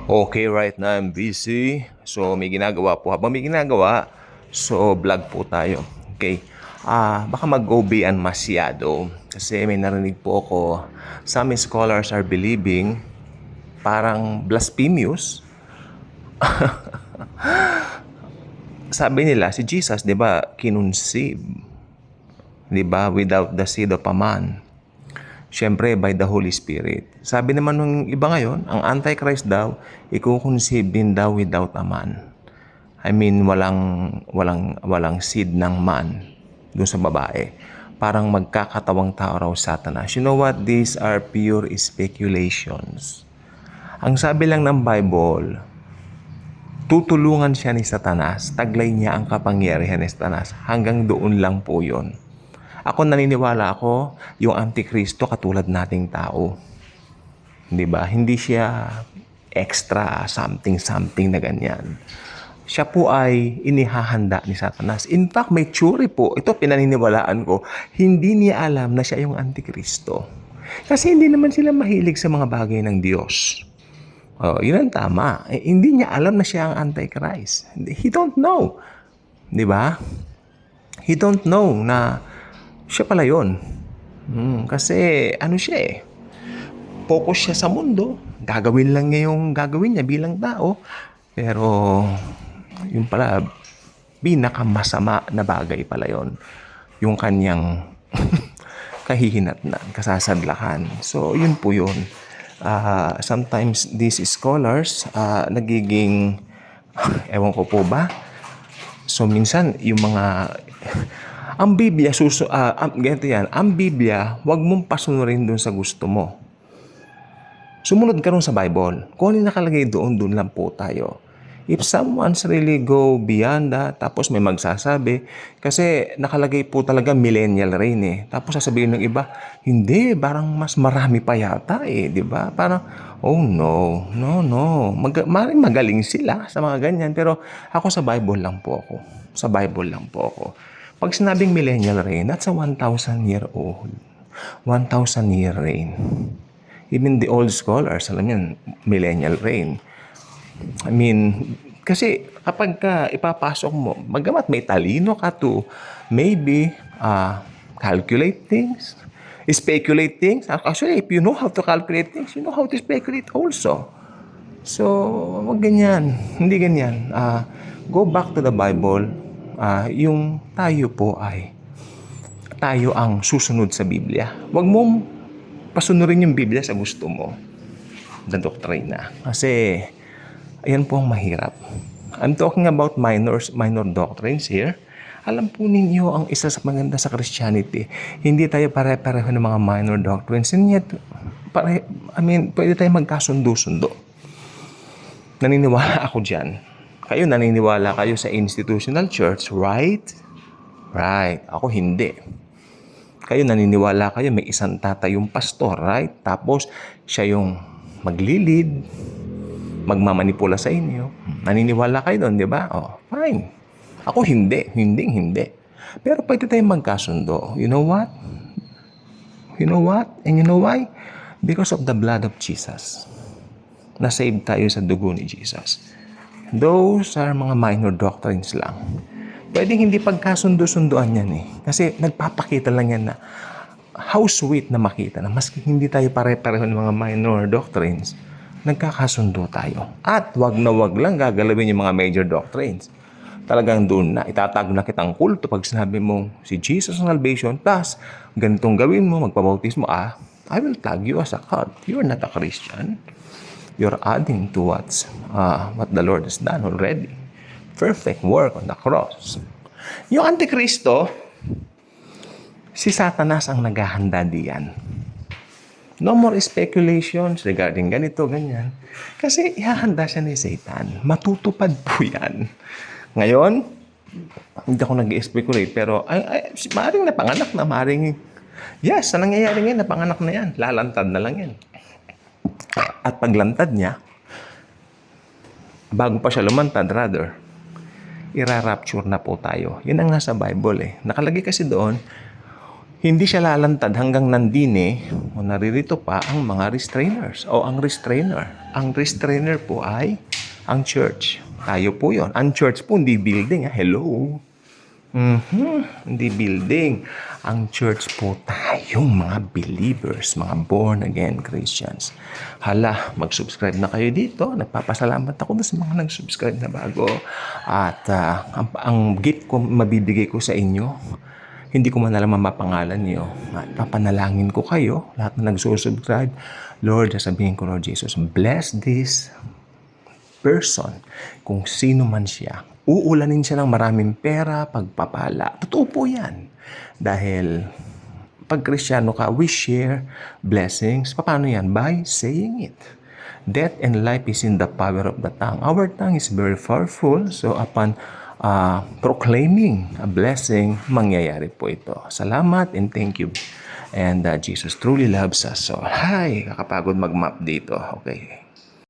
Okay, right now I'm busy. So, may ginagawa po. Habang may ginagawa, so vlog po tayo. Okay. Baka mag-go beyond masyado. Kasi may narinig po ako, some scholars are believing parang blasphemous. Sabi nila, si Jesus, di ba, kinunsib. Di ba, without the seed of a man. Siyempre, by the Holy Spirit. Sabi naman ng iba ngayon, ang Antichrist daw, ikukonceive din daw without a man. I mean, walang seed ng man doon sa babae. Parang magkakatawang tao raw Satanas. You know what? These are pure speculations. Ang sabi lang ng Bible, tutulungan siya ni Satanas, taglay niya ang kapangyarihan ni Satanas. Hanggang doon lang po yon. Ako naniniwala ako, yung Antikristo katulad nating tao. 'Di ba? Hindi siya extra something na ganyan. Siya po ay inihahanda ni Satanas. In fact, may theory po, ito pinaniniwalaan ko, hindi niya alam na siya yung Antikristo. Kasi hindi naman sila mahilig sa mga bagay ng Diyos. Yun ang tama. Hindi niya alam na siya ang Antichrist. He don't know. 'Di ba? He don't know na siya pala yun. Kasi ano siya eh, focus siya sa mundo. Gagawin lang niya yung gagawin niya bilang tao. Pero yung pala, pinakamasama na bagay pala yun. Yung kanyang kahihinatnan, kasasadlakan. So yun po yun. Sometimes these scholars nagiging, ewan ko po ba, so minsan yung mga ang Biblia, ganito yan, ang Biblia, huwag mong pasunurin dun sa gusto mo. Sumunod ka rin sa Bible. Kung ano nakalagay doon, doon lang po tayo. If someone's really go beyond that, tapos may magsasabi, kasi nakalagay po talaga millennial reign eh. Tapos sasabihin ng iba, hindi, parang mas marami pa yata eh, di ba? Parang, oh no. Maring magaling sila sa mga ganyan, pero ako sa Bible lang po ako. Sa Bible lang po ako. Pag sinabing millennial reign, that's a 1,000-year-old. 1,000-year reign. Even the old scholars, alam yan, millennial reign. I mean, kasi kapag ipapasok mo, magamat may talino ka to, maybe calculate things, speculate things. Actually, if you know how to calculate things, you know how to speculate also. So, wag ganyan. Hindi ganyan. Go back to the Bible. Yung tayo po ay tayo ang susunod sa Biblia. Huwag mong pasunurin yung Biblia sa gusto mo. The doktrina. Kasi, ayan po ang mahirap. I'm talking about minor doctrines here. Alam po ninyo ang isa sa maganda sa Christianity. Hindi tayo pare-pareho ng mga minor doctrines. And yet, pwede tayo magkasundo-sundo. Naniniwala ako dyan. Kayo naniniwala kayo sa institutional church, right? Right. Ako hindi. Kayo naniniwala kayo may isang tatayong pastor, right? Tapos siya yung maglilid, magmamanipula sa inyo. Naniniwala kayo doon, di ba? Fine. Ako hindi. Hindi. Pero pwede tayong magkasundo. You know what? And you know why? Because of the blood of Jesus. Na-save tayo sa dugo ni Jesus. Those are mga minor doctrines lang. Pwedeng hindi pagkasundo-sunduan yan eh. Kasi nagpapakita lang yan na how sweet na makita na maski hindi tayo pare-pareho ng mga minor doctrines, nagkakasundo tayo. At wag na wag lang gagalawin yung mga major doctrines. Talagang doon na itatag na kitang kulto pag sinabi mo si Jesus ang salvation, plus ganitong gawin mo, magpabautismo, I will tag you as a cult. You're not a Christian. You're adding to what the Lord has done already. Perfect work on the cross. Yung Antikristo, si Satanas ang naghahanda diyan. No more speculations regarding ganito, ganyan. Kasi ihahanda siya ni Satan. Matutupad po yan. Ngayon, hindi ako nag-speculate, pero maaaring napanganak na, yes, sa nangyayari ngayon, napanganak na yan. Lalantad na lang yan. At paglantad niya, bago pa siya lumantad, rather, ira-rapture na po tayo. Yun ang nasa Bible eh. Nakalagay kasi doon, Hindi siya lalantad hanggang nandini o naririto pa ang mga restrainers o ang restrainer. Ang restrainer po ay ang church. Tayo po yon. Ang church po hindi building. Hello? Hindi building. Ang church po tayong mga believers, mga born-again Christians. Hala, mag-subscribe na kayo dito. Nagpapasalamat ako sa mga nag-subscribe na bago. At ang gift ko, mabibigay ko sa inyo, hindi ko man alam ang mapangalan niyo. At papanalangin ko kayo, lahat na nagsusubscribe. Lord, sasabihin ko, Lord Jesus, bless this person, kung sino man siya. Uulanin siya ng maraming pera, pagpapala. Totoo po yan. Dahil pag Kristiyano ka, we share blessings. Paano yan? By saying it. Death and life is in the power of the tongue. Our tongue is very powerful. So upon proclaiming a blessing, mangyayari po ito. Salamat and thank you. And Jesus truly loves us. So, hi, kakapagod mag-map dito. Okay.